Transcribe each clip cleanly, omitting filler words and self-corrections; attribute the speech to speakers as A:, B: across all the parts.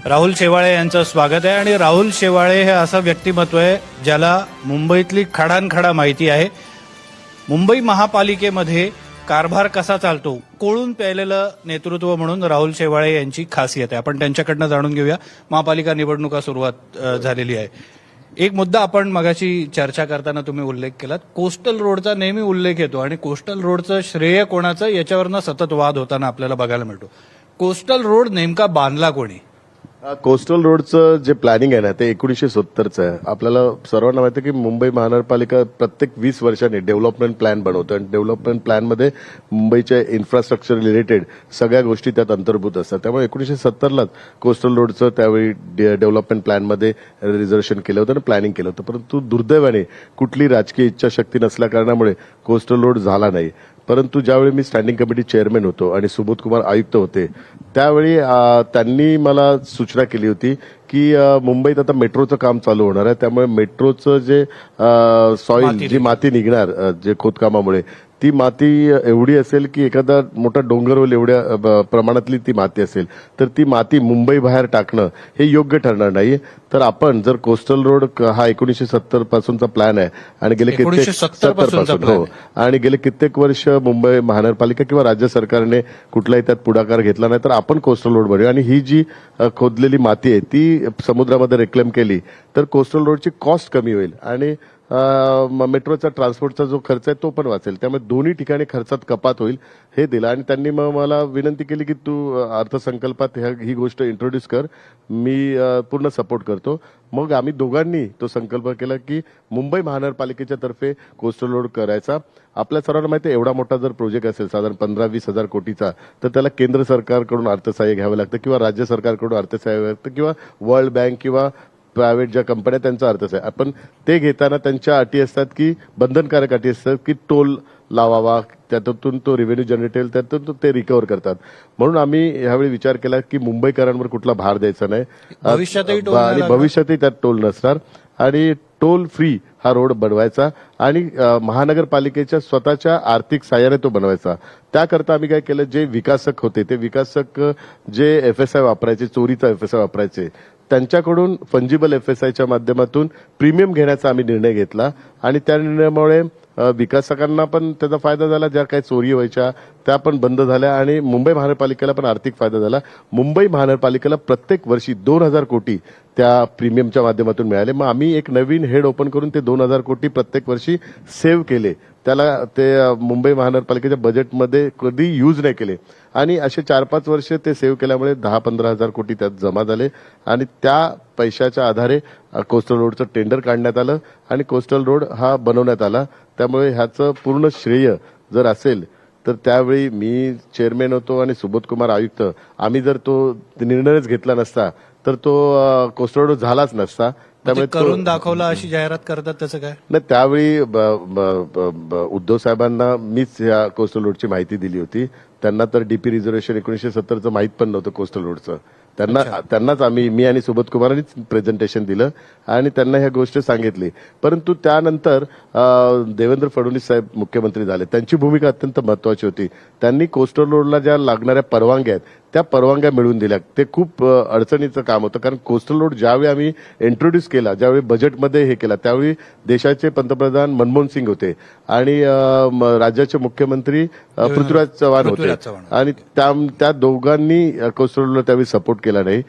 A: राहुल शेवाळे यांचं स्वागत आहे आणि राहुल शेवाळे हे असं व्यक्तिमत्व आहे ज्याला मुंबईतली खडानखडा माहिती आहे. मुंबई महापालिकेमध्ये कारभार कसा चालतो कोळून प्यायलेलं नेतृत्व म्हणून राहुल शेवाळे यांची खासियत आहे. आपण त्यांच्याकडनं जाणून घेऊया. महापालिका निवडणुका सुरुवात झालेली आहे. एक मुद्दा आपण मगाशी चर्चा करताना तुम्ही उल्लेख केलात, कोस्टल रोडचा नेहमी उल्लेख येतो आणि कोस्टल रोडचं श्रेय कोणाचं याच्यावरनं सतत वाद होताना आपल्याला बघायला मिळतो. कोस्टल रोड नेमका बांधला कोणी?
B: कोस्टल रोडचं जे प्लॅनिंग आहे ना ते 1970चं आहे. आपल्याला सर्वांना माहिती आहे की मुंबई महानगरपालिका प्रत्येक 20 वर्षांनी डेव्हलपमेंट प्लॅन बनवतं आणि डेव्हलपमेंट प्लॅनमध्ये मुंबईच्या इन्फ्रास्ट्रक्चर रिलेटेड सगळ्या गोष्टी त्यात अंतर्भूत असतात. त्यामुळे 1970लाच कोस्टल रोडचं त्यावेळी डेव्हलपमेंट प्लॅनमध्ये रिझर्वेशन केलं होतं आणि प्लॅनिंग केलं होतं. परंतु दुर्दैवाने कुठली राजकीय इच्छाशक्ती नसल्या कारणामुळे कोस्टल रोड झाला नाही. परंतु ज्यावेळी मी स्टँडिंग कमिटी चेअरमॅन होतो आणि सुबोध कुमार आयुक्त होते त्यावेळी त्यांनी मला सूचना केली होती की मुंबईत आता मेट्रोचं काम चालू होणार आहे. त्यामुळे मेट्रोचं जे सॉइल जी माती निघणार जे खोदकामामुळे ती माती एवढी असेल की एखादा मोठा डोंगर होईल एवढ्या प्रमाणातली ती माती असेल तर ती माती मुंबई बाहेर टाकणं हे योग्य ठरणार नाही. तर आपण जर कोस्टल रोड हा 1970 पासूनचा प्लॅन आहे आणि गेले कित्येक 70 हो आणि गेले कित्येक वर्ष मुंबई महानगरपालिका किंवा राज्य सरकारने कुठलाही त्यात पुढाकार घेतला नाही तर आपण कोस्टल रोड बनवूया आणि ही जी खोदलेली माती आहे ती समुद्रामध्ये रिक्लेम केली तर कोस्टल रोडची कॉस्ट कमी होईल आणि मेट्रोचा ट्रान्सपोर्टचा जो खर्च आहे तो पण वाचेल. त्यामुळे दोन्ही ठिकाणी खर्चात कपात होईल हे दिलं आणि त्यांनी मग मला विनंती केली की तू अर्थसंकल्पात ही गोष्ट इंट्रोड्यूस कर, मी पूर्ण सपोर्ट करतो. मग आम्ही दोघांनी तो संकल्प केला की मुंबई महानगरपालिकेच्या तर्फे कोस्टल रोड करायचा. आपल्या सर्वांना माहिती आहे एवढा मोठा जर प्रोजेक्ट असेल साधारण 15-20 हजार कोटीचा तर त्याला केंद्र सरकारकडून अर्थसहाय्य घ्यावं लागतं किंवा राज्य सरकारकडून अर्थसहाय्य घ्यावं लागतं किंवा वर्ल्ड बँक किंवा प्रायव्हेट ज्या कंपन्या त्यांचा अर्थच आहे. आपण ते घेताना त्यांच्या अटी असतात की बंधनकारक अटी असतात की टोल लावावा, त्यातून तो रेव्हेन्यू जनरेट होईल, त्यातून ते रिकव्हर करतात. म्हणून आम्ही यावेळी विचार केला की मुंबईकरांवर कुठला भार द्यायचा नाही आणि भविष्यातही त्यात टोल नसणार आणि टोल फ्री हा रोड बनवायचा आणि महानगरपालिकेच्या स्वतःच्या आर्थिक साह्याने तो बनवायचा. त्याकरता आम्ही काय केलं, जे विकासक होते ते विकासक जे एफएसआय वापरायचे, चोरीचा एफएसआय वापरायचे, त्यांच्याकडून फंजिबल एफएसआयच्या माध्यमातून प्रीमियम घेण्याचा आम्ही निर्णय घेतला आणि त्या निर्णयामुळे विकासकांना पण त्याचा फायदा झाला, ज्या काही चोरी व्हायच्या त्या पण बंद झाल्या आणि मुंबई महानगरपालिकेला पण आर्थिक फायदा झाला. मुंबई महानगरपालिकेला प्रत्येक वर्षी 2,000 कोटी त्या प्रीमियमच्या माध्यमातून मिळाले. मग आम्ही एक नवीन हेड ओपन करून ते 2,000 कोटी प्रत्येक वर्षी सेव्ह केले. त्याला ते मुंबई महानगरपालिकेच्या बजेटमध्ये कधी यूज नाही केले आणि असे 4-5 वर्ष ते सेव्ह केल्यामुळे 10-15 हजार कोटी त्यात जमा झाले आणि त्या पैशाच्या आधारे कोस्टल रोडचं टेंडर काढण्यात आलं आणि कोस्टल रोड हा बनवण्यात आला. त्यामुळे ह्याचं पूर्ण श्रेय जर असेल तर त्यावेळी मी चेअरमॅन होतो आणि सुबोध कुमार आयुक्त, आम्ही जर तो निर्णयच घेतला नसता तर तो कोस्टल रोड झालाच नसता.
A: त्यामुळे करून दाखवला अशी जाहिरात करतात त्याचं काय
B: नाही. त्यावेळी उद्धव साहेबांना मीच या कोस्टल रोडची माहिती दिली होती. त्यांना तर डीपी रिझर्वेशन 1970चं माहित पण नव्हतं कोस्टल रोडचं. त्यांनाच मी आणि सुबोध कुमारांनीच प्रेझेंटेशन दिलं आणि त्यांना ह्या गोष्ट सांगितली. परंतु त्यानंतर देवेंद्र फडणवीस साहेब मुख्यमंत्री झाले. त्यांची भूमिका अत्यंत महत्वाची होती. त्यांनी कोस्टल रोडला ज्या लागणाऱ्या परवानग्या आहेत त्या परवानग्या मिळवून दिल्या. ते खूप अडचणीचं काम होतं कारण कोस्टल रोड ज्यावेळी आम्ही इंट्रोड्यूस केला, ज्यावेळी बजेटमध्ये हे केला त्यावेळी देशाचे पंतप्रधान मनमोहन सिंग होते आणि राज्याचे मुख्यमंत्री पृथ्वीराज चव्हाण होते आणि त्या दोघांनी कोस्टल रोडला त्यावेळी सपोर्ट केला नाही.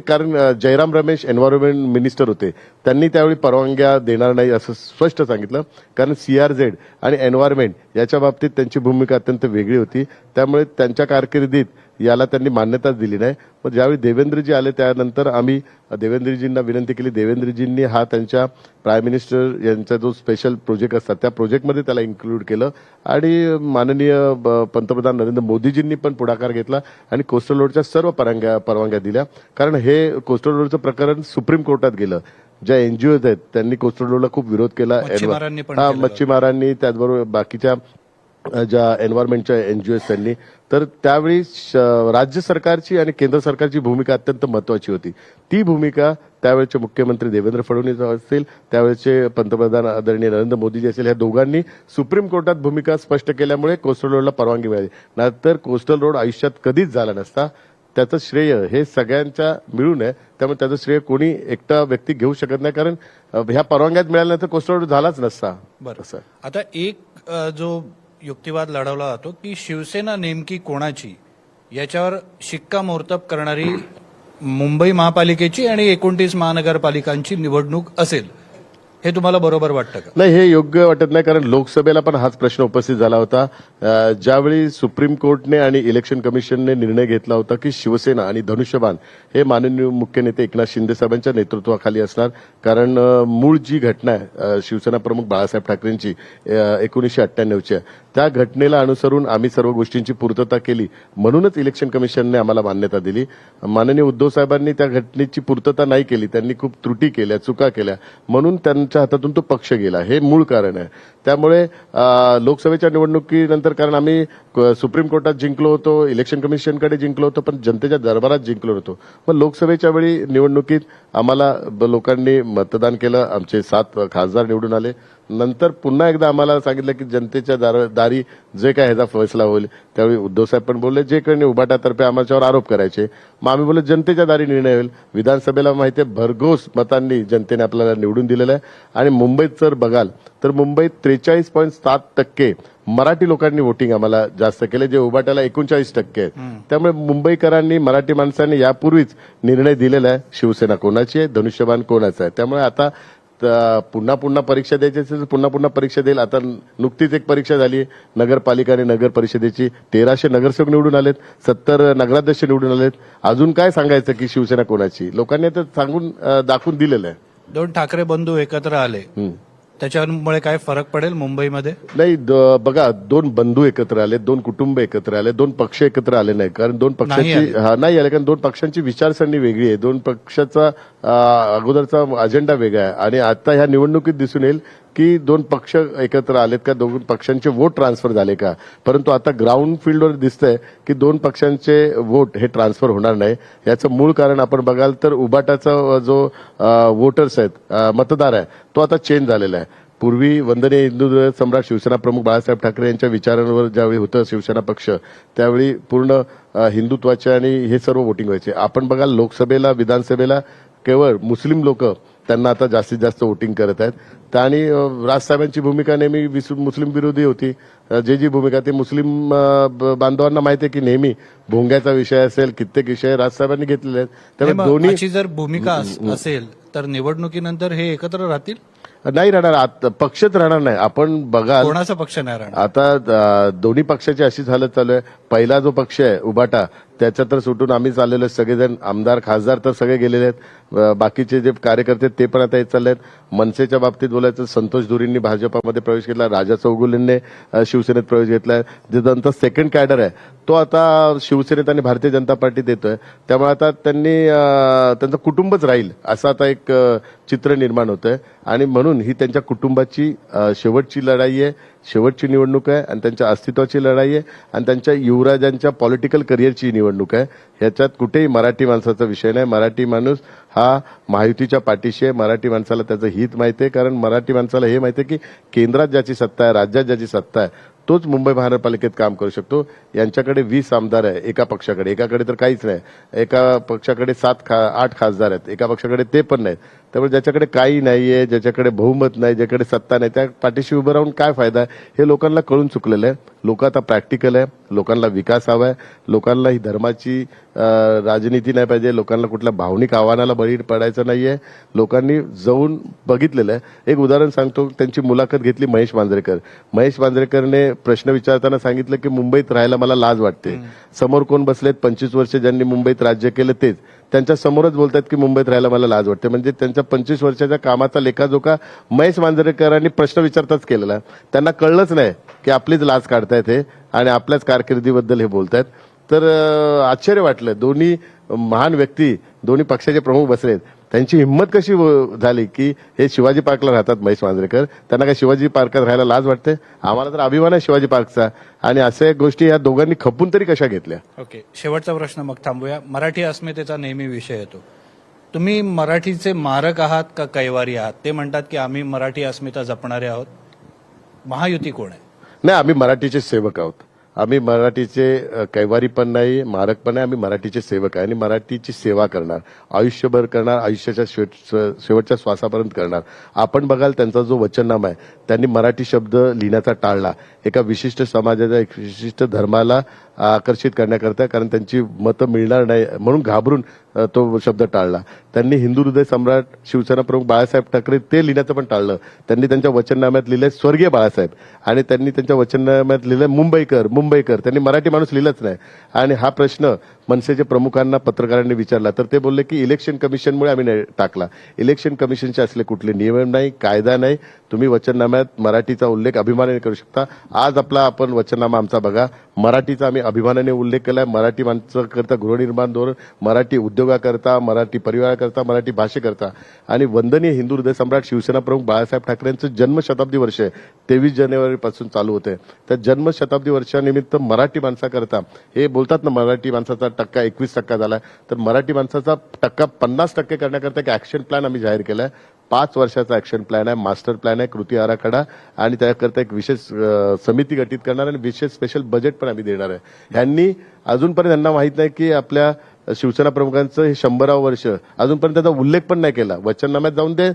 B: कारण जयराम रमेश एन्व्हायरमेंट मिनिस्टर होते, त्यांनी त्यावेळी परवानग्या देणार नाही असं स्पष्ट सांगितलं कारण CRZ आणि एन्व्हायरमेंट याच्या बाबतीत त्यांची भूमिका अत्यंत वेगळी होती. त्यामुळे त्यांच्या कारकिर्दीत याला त्यांनी मान्यताच दिली नाही. मग ज्यावेळी देवेंद्रजी आले त्यानंतर आम्ही देवेंद्रजींना विनंती केली. देवेंद्रजींनी हा त्यांच्या प्राईम मिनिस्टर यांचा जो स्पेशल प्रोजेक्ट असतात त्या प्रोजेक्टमध्ये त्याला इन्क्लूड केलं आणि माननीय पंतप्रधान नरेंद्र मोदीजींनी पण पुढाकार घेतला आणि कोस्टल रोडच्या सर्व परवानग्या दिल्या. कारण हे कोस्टल रोडचं प्रकरण सुप्रीम कोर्टात गेलं. ज्या एनजीओज आहेत त्यांनी कोस्टल रोडला खूप विरोध केला. मच्छीमारांनी त्याचबरोबर बाकीच्या ज्या एन्व्हायरमेंटच्या एनजीओज त्यांनी, तर त्यावेळी राज्य सरकारची आणि केंद्र सरकारची भूमिका अत्यंत महत्वाची होती. ती भूमिका त्यावेळेचे मुख्यमंत्री देवेंद्र फडणवीस असतील, त्यावेळेचे पंतप्रधान आदरणीय नरेंद्र मोदीजी असतील, या दोघांनी सुप्रीम कोर्टात भूमिका स्पष्ट केल्यामुळे कोस्टल रोडला परवानगी मिळाली. नाहीतर कोस्टल रोड आयुष्यात कधीच झाला नसता. त्याचं श्रेय हे सगळ्यांच्या मिळून आहे. त्यामुळे त्याचं श्रेय कोणी एकटा व्यक्ती घेऊ शकत नाही, कारण ह्या परवानग्यात मिळाल्यानंतर कोस्टल रोड झालाच नसता.
A: बरं.
B: असं
A: आता एक जो युक्तिवाद लढवला जातो की शिवसेना नेमकी कोणाची याच्यावर शिक्कामोर्तब करणारी मुंबई महापालिकेची आणि 29 महानगरपालिकांची निवडणूक असेल, हे तुम्हाला बरोबर वाटतं का?
B: नाही, हे योग्य वाटत नाही, कारण लोकसभेला पण हाच प्रश्न उपस्थित झाला होता. ज्यावेळी सुप्रीम कोर्टने आणि इलेक्शन कमिशनने निर्णय घेतला होता की शिवसेना आणि धनुष्यबाण हे माननीय मुख्य नेते एकनाथ शिंदे साहेबांच्या नेतृत्वाखाली असणार, कारण मूळ जी घटना आहे शिवसेना प्रमुख बाळासाहेब ठाकरेंची 1998ची आहे, त्या घटनेला अनुसरून आम्ही सर्व गोष्टींची पूर्तता केली, म्हणूनच इलेक्शन कमिशनने आम्हाला मान्यता दिली. माननीय उद्धव साहेबांनी त्या घटनेची पूर्तता नाही केली, त्यांनी खूप त्रुटी केल्या, चुका केल्या, म्हणून त्यांच्या हातातून तो पक्ष गेला, हे मूळ कारण आहे. त्यामुळे लोकसभेच्या निवडणुकीनंतर, कारण आम्ही सुप्रीम कोर्टात जिंकलो होतो, इलेक्शन कमिशनकडे जिंकलो होतो, पण जनतेच्या दरबारात जिंकलो होतो. मग लोकसभेच्या वेळी निवडणुकीत आम्हाला लोकांनी मतदान केलं, आमचे 7 खासदार निवडून आले. नंतर पुन्हा एकदा आम्हाला सांगितलं की जनतेच्या दारी जे काय ह्याचा फैसला होईल, त्यावेळी उद्धव साहेब पण बोलले, जे काही उभाटातर्फे आमच्यावर आरोप करायचे, मग आम्ही बोललो जनतेच्या दारी निर्णय होईल. विधानसभेला माहिती आहे भरघोस मतांनी जनतेने आपल्याला निवडून दिलेलं आहे. आणि मुंबईत जर बघाल तर मुंबईत 43.7% मराठी लोकांनी वोटिंग आम्हाला जास्त केले, जे उभाट्याला 39% आहे. त्यामुळे मुंबईकरांनी, मराठी माणसांनी यापूर्वीच निर्णय दिलेला आहे शिवसेना कोणाची आहे, धनुष्यबाण कोणाचं आहे. त्यामुळे आता पुन्हा पुन्हा परीक्षा द्यायची असेल तर पुन्हा परीक्षा देईल. आता नुकतीच एक परीक्षा झाली नगरपालिका आणि नगर परिषदेची, 1300 नगरसेवक निवडून आलेत, 70 नगराध्यक्ष निवडून आलेत. अजून काय सांगायचं की शिवसेना कोणाची? लोकांनी आता सांगून दाखवून दिलेलं आहे.
A: 2 ठाकरे बंधू एकत्र आले, त्याच्यामुळे काय फरक पडेल मुंबईमध्ये?
B: नाही, बघा, 2 बंधू एकत्र आले, 2 कुटुंब एकत्र आले, 2 पक्ष एकत्र आले नाही, कारण 2 पक्षांची नाही आले, कारण 2 पक्षांची विचारसरणी वेगळी आहे, 2 पक्षाचा अगोदरचा अजेंडा वेगळा आहे. आणि आता ह्या निवडणुकीत दिसून येईल की 2 पक्ष एकत्र आलेत का, 2 पक्षांचे वोट ट्रान्सफर झाले का. परंतु आता ग्राउंड फील्डवर दिसतंय की 2 पक्षांचे वोट हे ट्रान्सफर होणार नाही. याचं मूळ कारण आपण बघाल तर उबाटाचा जो वोटर्स आहेत, मतदार आहे, तो आता चेंज झालेला आहे. पूर्वी वंदनीय हिंदू सम्राट शिवसेना प्रमुख बाळासाहेब ठाकरे यांच्या विचारांवर ज्यावेळी होतं शिवसेना पक्ष, त्यावेळी पूर्ण हिंदुत्वाचे आणि हे सर्व वोटिंग व्हायचे. आपण बघाल लोकसभेला, विधानसभेला केवळ मुस्लिम लोक त्यांना आता जास्तीत जास्त वोटिंग करत आहेत. आणि राजसाहेबांची भूमिका नेहमी मुस्लिम विरोधी होती. जी भूमिका ती मुस्लिम बांधवांना माहिती आहे की नेहमी भोंग्याचा विषय असेल, कित्येक विषय राजसाहेबांनी घेतलेले आहेत. त्यामुळे दोन्ही
A: जर भूमिका असेल तर निवडणुकीनंतर हे एकत्र राहतील?
B: नाही राहणार, पक्षच राहणार नाही. आपण बघा,
A: कोणाचा पक्ष नाही राहणार.
B: आता दोन्ही पक्षाची अशीच हालत चालू आहे. पहिला जो पक्ष आहे उबाटा, त्याच्या तर सुटून आम्ही चाललेलो, सगळेजण आमदार खासदार तर सगळे गेलेले आहेत. बाकीचे जे कार्यकर्ते ते पण आता येत चालले आहेत. मनसेच्या बाबतीत बोलायचं, संतोष धुरींनी भाजपामध्ये प्रवेश केला, राजा चौगुलेंनी शिवसेनेत प्रवेश घेतलाय. जे नंतर सेकंड कॅडर आहे तो आता शिवसेनेत आणि भारतीय जनता पार्टीत येतोय. त्यामुळे आता त्यांचं कुटुंबच राहील असं आता एक चित्र निर्माण होतंय. आणि म्हणून ही त्यांच्या कुटुंबाची शेवटची लढाई आहे, शेवटची निवडणूक आहे, आणि त्यांच्या अस्तित्वाची लढाई आहे, आणि त्यांच्या युवराजांच्या पॉलिटिकल करिअरची निवडणूक आहे. ह्याच्यात कुठेही मराठी माणसाचा विषय नाही. मराठी माणूस हा महायुतीच्या पाठीशी आहे. मराठी माणसाला त्याचं हित माहिती आहे, कारण मराठी माणसाला हे माहिती आहे की केंद्रात ज्याची सत्ता आहे, राज्यात ज्याची सत्ता आहे, तोच मुंबई महानगरपालिकेत काम करू शकतो. यांच्याकडे 20 आमदार आहे एका पक्षाकडे, एकाकडे तर काहीच नाही. एका पक्षाकडे 8 खासदार आहेत, एका पक्षाकडे ते पण नाहीत. त्यामुळे ज्याच्याकडे काही नाहीये, ज्याच्याकडे बहुमत नाही, ज्याच्याकडे सत्ता नाही, त्या पाठीशी उभं राहून काय फायदा आहे, हे लोकांना कळून चुकलेलं आहे. लोक आता प्रॅक्टिकल आहे, लोकांना विकास हवा आहे, लोकांना ही धर्माची राजनीती नाही पाहिजे, लोकांना कुठल्या भावनिक आव्हानाला बळी पडायचं नाहीये. लोकांनी जाऊन बघितलेलं आहे. एक उदाहरण सांगतो, त्यांची मुलाखत घेतली महेश मांजरेकर. महेश मांजरेकरने प्रश्न विचारताना सांगितलं की मुंबईत राहायला मला लाज वाटते. समोर कोण बसलेत, 25 वर्ष ज्यांनी मुंबईत राज्य केलं तेच त्यांच्या समोरच बोलतात की मुंबईत राहायला मला लाज वाटते. म्हणजे त्यांच्या 25 वर्षाच्या कामाचा लेखाजोखा महेश मांजरेकरांनी प्रश्न विचारताच केलेला. त्यांना कळलंच नाही की आपलीच लाज काढतायत हे आणि आपल्याच कारकिर्दीबद्दल हे बोलतायत. तर आश्चर्य वाटलं. दोन्ही महान व्यक्ती, दोन्ही पक्षाचे प्रमुख बसलेत, त्यांची हिंमत कशी झाली की हे शिवाजी पार्कला राहतात महेश मांजरेकर, त्यांना काय शिवाजी पार्कात राहायला लाज वाटते? आम्हाला तर अभिमान आहे शिवाजी पार्कचा. आणि अशा गोष्टी या दोघांनी खपून तरी कशा घेतल्या?
A: ओके, शेवटचा प्रश्न मग थांबूया. मराठी अस्मितेचा नेहमी विषय येतो. तुम्ही मराठीचे मारक आहात का कैवारी आहात? ते म्हणतात की आम्ही मराठी अस्मिता जपणारे आहोत. महायुती कोण आहे?
B: नाही, आम्ही मराठीचे सेवक आहोत. आम्ही मराठीचे कैवारी पण नाही, मारक पण नाही. आम्ही मराठीचे सेवक आहे आणि मराठीची सेवा करणार, आयुष्यभर करणार, आयुष्याच्या शेवटच्या श्वासापर्यंत करणार. आपण बघाल त्यांचा जो वचननामा आहे, त्यांनी मराठी शब्द लिहिण्याचा टाळला एका विशिष्ट समाजाच्या, एक विशिष्ट धर्माला आकर्षित करण्याकरता, कारण त्यांची मतं मिळणार नाही म्हणून घाबरून तो शब्द टाळला. त्यांनी हिंदू हृदय सम्राट शिवसेना प्रमुख बाळासाहेब ठाकरे ते लिहिण्याचं पण टाळलं. त्यांनी त्यांच्या वचननाम्यात लिहिलंय स्वर्गीय बाळासाहेब, आणि त्यांनी त्यांच्या वचननाम्यात लिहिलंय मुंबईकर मुंबईकर. त्यांनी मराठी माणूस लिहिलंच नाही. आणि हा प्रश्न मनसेच्या प्रमुखांना पत्रकारांनी विचारला तर ते बोलले की इलेक्शन कमिशनमुळे आम्ही नाही टाकला. इलेक्शन कमिशनचे असले कुठले नियम नाही, कायदा नाही. तुम्ही वचननाम्यात मराठीचा उल्लेख अभिमानाने करू शकता. आज आपण वचननामा आमचा बघा, मराठीचा आम्ही अभिमानाने उल्लेख केलाय. मराठी माणसाकरता गृहनिर्माण धोरण, मराठी उद्योगाकरता, मराठी परिवाराकरता, मराठी भाषेकरता. आणि वंदनीय हिंदू हृदय सम्राट शिवसेना प्रमुख बाळासाहेब ठाकरे यांचं जन्मशताब्दी वर्ष आहे, 23 जानेवारीपासून चालू होते. त्या जन्मशताब्दी वर्षानिमित्त मराठी माणसाकरता, हे बोलतात ना मराठी माणसाचा टक्का 21% झालाय, तर मराठी माणसाचा टक्का 50% करण्याकरता एक ऍक्शन प्लॅन आम्ही जाहीर केलाय. 5 वर्षाचा ऍक्शन प्लॅन आहे, मास्टर प्लॅन आहे, कृती आराखडा, आणि त्याकरता एक विशेष समिती गठीत करणार आणि विशेष स्पेशल बजेट पण आम्ही देणार आहे. ह्यांनी अजूनपर्यंत यांना माहित नाही की आपल्या शिवसेना प्रमुखांचं हे 100वे वर्ष, अजूनपर्यंत त्याचा उल्लेख पण नाही केला. वचननाम्यात जाऊन ते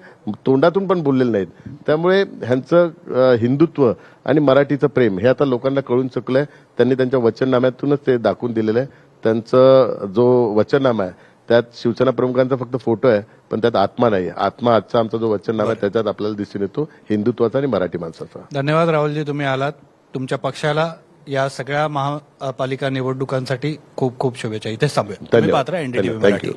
B: तोंडातून पण बोललेले नाहीत. त्यामुळे ह्यांचं हिंदुत्व आणि मराठीचं प्रेम हे आता लोकांना कळून चुकलंय. त्यांनी त्यांच्या वचननाम्यातूनच ते दाखवून दिलेलं आहे. त्यांचं जो वचननामा आहे त्यात शिवसेना प्रमुखांचा फक्त फोटो आहे, पण त्यात आत्मा नाही. आत्मा आजचा आमचा जो वचननामा आहे त्याच्यात आपल्याला दिसून येतो, हिंदुत्वाचा आणि मराठी माणसाचा.
A: धन्यवाद राहुलजी, तुम्ही आलात. तुमच्या पक्षाला या सगळ्या महापालिका निवडणुकांसाठी खूप खूप शुभेच्छा. इथेच थांबूया. तुम्ही पाहता NDTV मराठी.
B: थँक्यू.